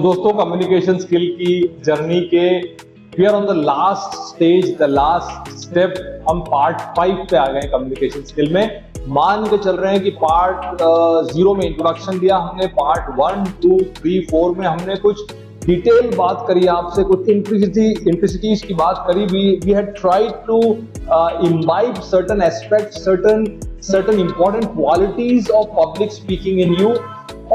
दोस्तों communication skill की journey के we are on the last stage, the last step. हम पार्ट 5 पे आ गए कम्युनिकेशन स्किल में। मान के चल रहे हैं कि पार्ट 0 में इंट्रोडक्शन दिया हमने, पार्ट 1, 2, 3, 4 में हमने कुछ डिटेल बात करी आपसे, कुछ इंट्रिसिटीज की बात करी। We had tried to imbibe certain aspects, certain important qualities of public speaking in you,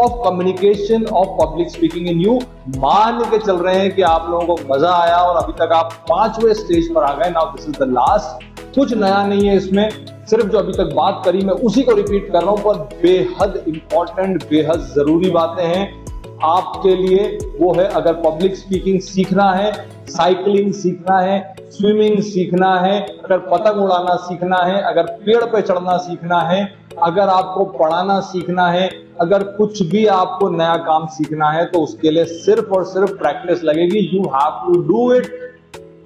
of communication of public speaking in you। मान के चल रहे हैं कि आप लोगों को मजा आया और अभी तक आप 5वें स्टेज पर आ गए। Now this is the last. कुछ नया नहीं है इसमें, सिर्फ जो अभी तक बात करी मैं उसी को रिपीट कर रहा हूं, पर बेहद इंपॉर्टेंट, बेहद जरूरी बातें हैं आपके लिए। वो है, अगर पब्लिक स्पीकिंग सीखना है, साइकिलिंग सीखना है, स्विमिंग सीखना है, अगर पतंग उड़ाना सीखना है, अगर पेड़ पे चढ़ना सीखना है, अगर आपको पढ़ाना सीखना है, अगर कुछ भी आपको नया काम सीखना है, तो उसके लिए सिर्फ और सिर्फ प्रैक्टिस लगेगी। You have to do it.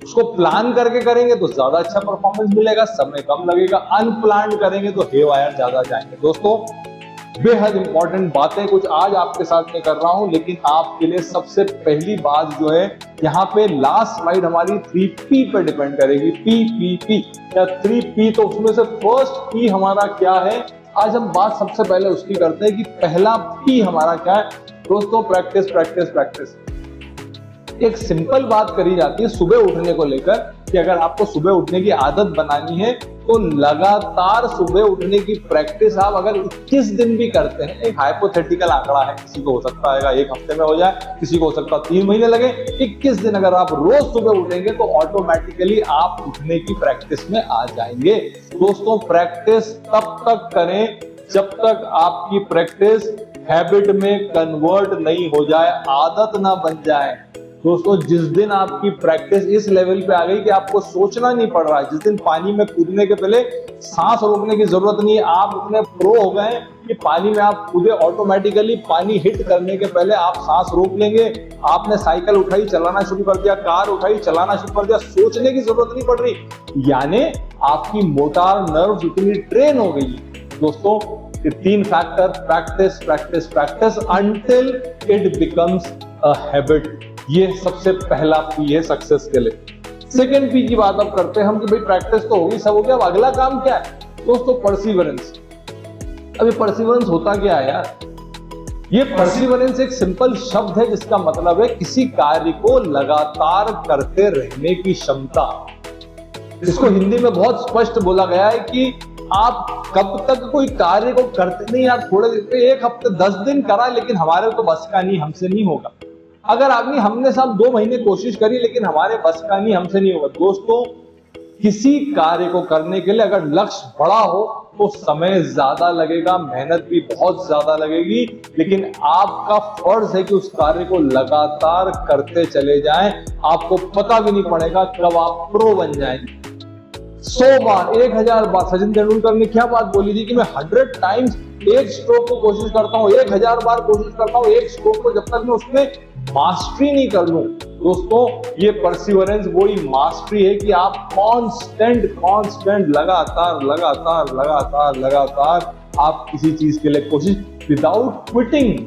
उसको प्लान करके करेंगे तो ज्यादा अच्छा परफॉर्मेंस मिलेगा, समय कम लगेगा। अनप्लान करेंगे तो हेवायर ज्यादा जाएंगे। दोस्तों बेहद इंपॉर्टेंट बातें कुछ आज आपके साथ में कर रहा हूं, लेकिन आपके लिए सबसे पहली बात जो है, यहाँ पे लास्ट स्लाइड हमारी 3P पे डिपेंड करेगी। P या 3P, तो उसमें से फर्स्ट P हमारा क्या है, आज हम बात सबसे पहले उसकी करते हैं कि पहला P हमारा क्या है। दोस्तों प्रैक्टिस प्रैक्टिस प्रैक्टिस। एक सिंपल बात करी जाती है सुबह उठने को लेकर कि अगर आपको सुबह उठने की आदत बनानी है तो लगातार सुबह उठने की प्रैक्टिस आप अगर 21 दिन भी करते हैं, एक हाइपोथेटिकल आंकड़ा है, किसी को हो सकता है 1 हफ्ते में हो जाए, किसी को हो सकता है 3 महीने लगे, 21 दिन अगर आप रोज सुबह उठेंगे तो ऑटोमेटिकली आप उठने की प्रैक्टिस में आ जाएंगे। दोस्तों प्रैक्टिस तब तक करें जब तक आपकी प्रैक्टिस हैबिट में कन्वर्ट नहीं हो जाए, आदत ना बन जाए। दोस्तों जिस दिन आपकी प्रैक्टिस इस लेवल पे आ गई कि आपको सोचना नहीं पड़ रहा है, जिस दिन पानी में कूदने के पहले सांस रोकने की जरूरत नहीं है, आप इतने प्रो हो गए कि पानी में आप कूदे, ऑटोमेटिकली पानी हिट करने के पहले आप सांस रोक लेंगे। आपने साइकिल उठाई, चलाना शुरू कर दिया, कार उठाई, चलाना शुरू कर दिया, सोचने की जरूरत नहीं पड़ रही, यानी आपकी मोटार नर्व्स इतनी ट्रेन हो गई। दोस्तों 3 factor, practice practice practice until it becomes a habit. ये सबसे पहला P है सक्सेस के लिए। सेकेंड P की बात अब करते हैं हम कि भाई प्रैक्टिस तो होगी, सब हो गया, अब अगला काम क्या है। दोस्तों परसिवरेंस। अभी परसिवरेंस होता क्या है यार, ये परसिवरेंस एक सिंपल शब्द है जिसका मतलब है किसी कार्य को लगातार करते रहने की क्षमता। इसको हिंदी में बहुत स्पष्ट बोला गया है कि आप कब तक कोई कार्य को करते नहीं, यार थोड़े 1 हफ्ते 10 दिन करा लेकिन हमारे तो बस का नहीं, हमसे नहीं होगा। अगर आदमी हमने साहब 2 महीने कोशिश करी लेकिन हमारे बस का नहीं, हमसे नहीं होगा। दोस्तों किसी कार्य को करने के लिए अगर लक्ष्य बड़ा हो तो समय ज्यादा लगेगा, मेहनत भी बहुत ज्यादा लगेगी, लेकिन आपका फर्ज है कि उस कार्य को लगातार करते चले जाएं। आपको पता भी नहीं पड़ेगा कब आप प्रो बन जाएंगे। 100 बार, 1000 बार, सचिन तेंदुलकर ने क्या बात बोली थी कि मैं 100 टाइम्स एक स्ट्रोक को कोशिश करता हूं, 1000 बार कोशिश करता हूं एक स्ट्रोक को, जब तक मैं उसमें मास्टरी नहीं कर लूं। दोस्तों ये परसिवरेंस वही मास्टरी है कि आप कांस्टेंट लगातार आप किसी चीज के लिए कोशिश विदाउट क्विटिंग।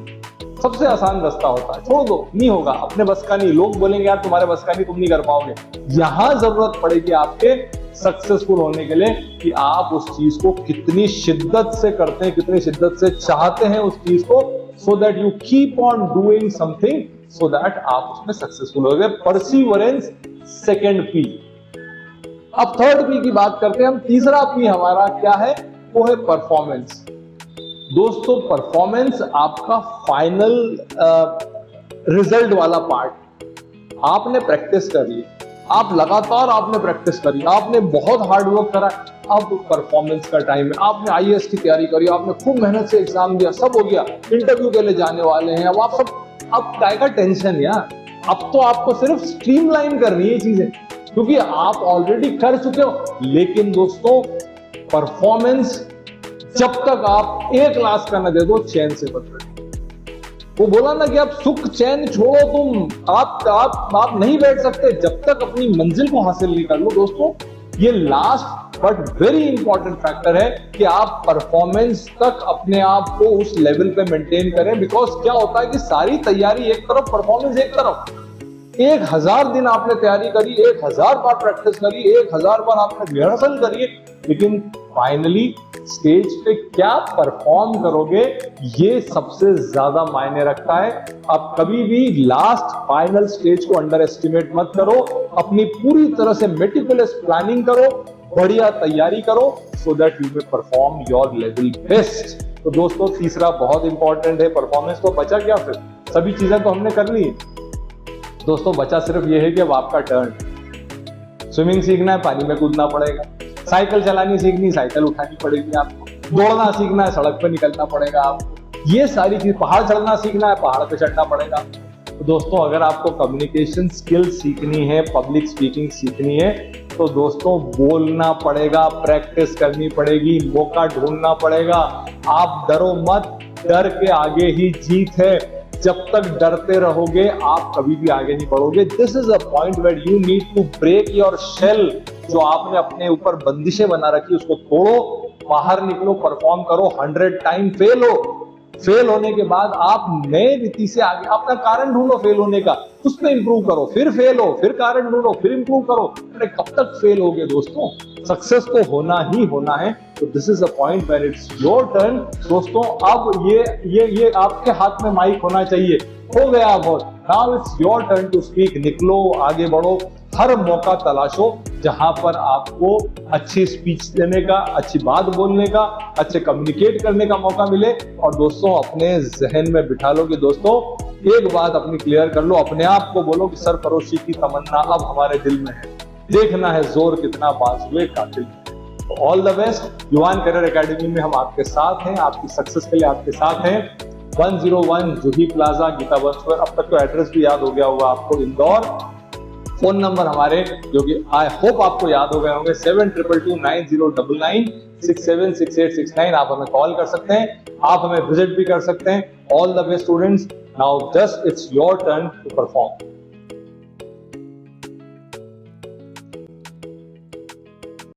सबसे आसान रास्ता होता है छोड़ दो, नहीं होगा, अपने बस का नहीं, लोग बोलेंगे यार तुम्हारे बस का नहीं, तुम नहीं कर पाओगे। यहां जरूरत पड़ेगी आपके सक्सेसफुल होने के लिए कि आप उस चीज को कितनी शिद्दत से करते हैं, कितनी शिद्दत से चाहते हैं उस चीज को, so that you keep on doing something so that आप उसमें सक्सेसफुल हो गए। Perseverance second P। अब थर्ड P की बात करते हैं हम। तीसरा P हमारा क्या है, वो है परफॉर्मेंस। दोस्तों परफॉर्मेंस आपका फाइनल रिजल्ट वाला पार्ट। आपने प्रैक्टिस कर ली, आप लगातार आपने प्रैक्टिस करी, आपने बहुत हार्ड वर्क करा, अब परफॉर्मेंस का टाइम है। आपने IAS की तैयारी करी, आपने खूब मेहनत से एग्जाम दिया, सब हो गया, इंटरव्यू के लिए जाने वाले हैं, अब आप सब, अब काय का टेंशन यार, अब तो आपको सिर्फ स्ट्रीमलाइन करनी है चीजें, क्योंकि आप ऑलरेडी कर चुके हो। लेकिन दोस्तों परफॉर्मेंस जब तक आप 1 क्लास का न दे दो, चैन से मत बैठो। वो बोला ना कि आप सुख चैन छोड़ो, तुम आप नहीं बैठ सकते जब तक अपनी मंजिल को हासिल नहीं कर लो। दोस्तों ये last but very important factor है कि आप परफॉर्मेंस तक अपने आप को उस लेवल पे मेंटेन करें। बिकॉज क्या होता है कि सारी तैयारी एक तरफ, परफॉर्मेंस एक तरफ। 1000 दिन आपने तैयारी करी, 1000 बार प्रैक्टिस करी, 1000 बार आपने रिहर्सल करी, लेकिन फाइनली स्टेज पे क्या परफॉर्म करोगे, ये सबसे ज्यादा मायने रखता है। आप कभी भी लास्ट फाइनल स्टेज को अंडर एस्टिमेट मत करो। अपनी पूरी तरह से मेटिकुलस प्लानिंग करो, बढ़िया तैयारी करो, so that you may perform your level best. तो दोस्तों तीसरा बहुत इंपॉर्टेंट है परफॉर्मेंस। तो बचा क्या फिर? सभी चीजें तो हमने कर ली दोस्तों, बचा सिर्फ ये है कि अब आपका टर्न। स्विमिंग सीखना है, पानी में कूदना पड़ेगा। साइकिल चलानी सीखनी, साइकिल उठानी पड़ेगी आपको। दौड़ना सीखना है, सड़क पे निकलना पड़ेगा आपको। ये सारी चीज, पहाड़ चढ़ना सीखना है, पहाड़ पे चढ़ना पड़ेगा। तो दोस्तों अगर आपको कम्युनिकेशन स्किल सीखनी है, पब्लिक स्पीकिंग सीखनी है, तो दोस्तों बोलना पड़ेगा, प्रैक्टिस करनी पड़ेगी, मौका ढूंढना पड़ेगा। आप डरो मत, डर के आगे ही जीत है। जब तक डरते रहोगे आप कभी भी आगे नहीं बढ़ोगे। This is a point where you need to break your shell. जो आपने अपने ऊपर बंदिशें बना रखी उसको तोड़ो, बाहर निकलो, परफॉर्म करो। 100 टाइम फेल हो, फेल होने के बाद आप नए रीति से आगे अपना कारण ढूंढो फेल होने का, उस पर इंप्रूव करो। फिर फेल हो, फिर कारण ढूंढो, फिर इंप्रूव करो। अरे कब तक फेल होगे दोस्तों? सक्सेस तो होना ही होना है। तो this is a point where it's your turn. दोस्तों अब ये आपके हाथ में माइक होना चाहिए। हो गया बहुत, now it's your turn to speak. निकलो, आगे बढ़ो, हर मौका तलाशो जहां पर आपको अच्छी स्पीच देने का, अच्छी बात बोलने का, अच्छे कम्युनिकेट करने का मौका मिले। और दोस्तों अपने जहन में बिठा लो कि दोस्तों एक बात अपनी क्लियर कर लो, अपने आप को बोलो कि सरफरोशी की तमन्ना अब हमारे दिल में है, देखना है जोर कितना बाजुए कातिल है। All the best. युवान करियर एकेडमी में हम आपके साथ हैं, आपकी सक्सेस के लिए आपके साथ हैं। 101 जूही प्लाजा, गीता वंशवर। अब तक तो एड्रेस भी याद हो गया होगा आपको, इंदौर। फोन नंबर हमारे जो कि आई होप आपको याद हो गए होंगे, 72229099676869। आप हमें कॉल कर सकते हैं, आप हमें विजिट भी कर सकते हैं। All the best students. Now just it's your turn to perform.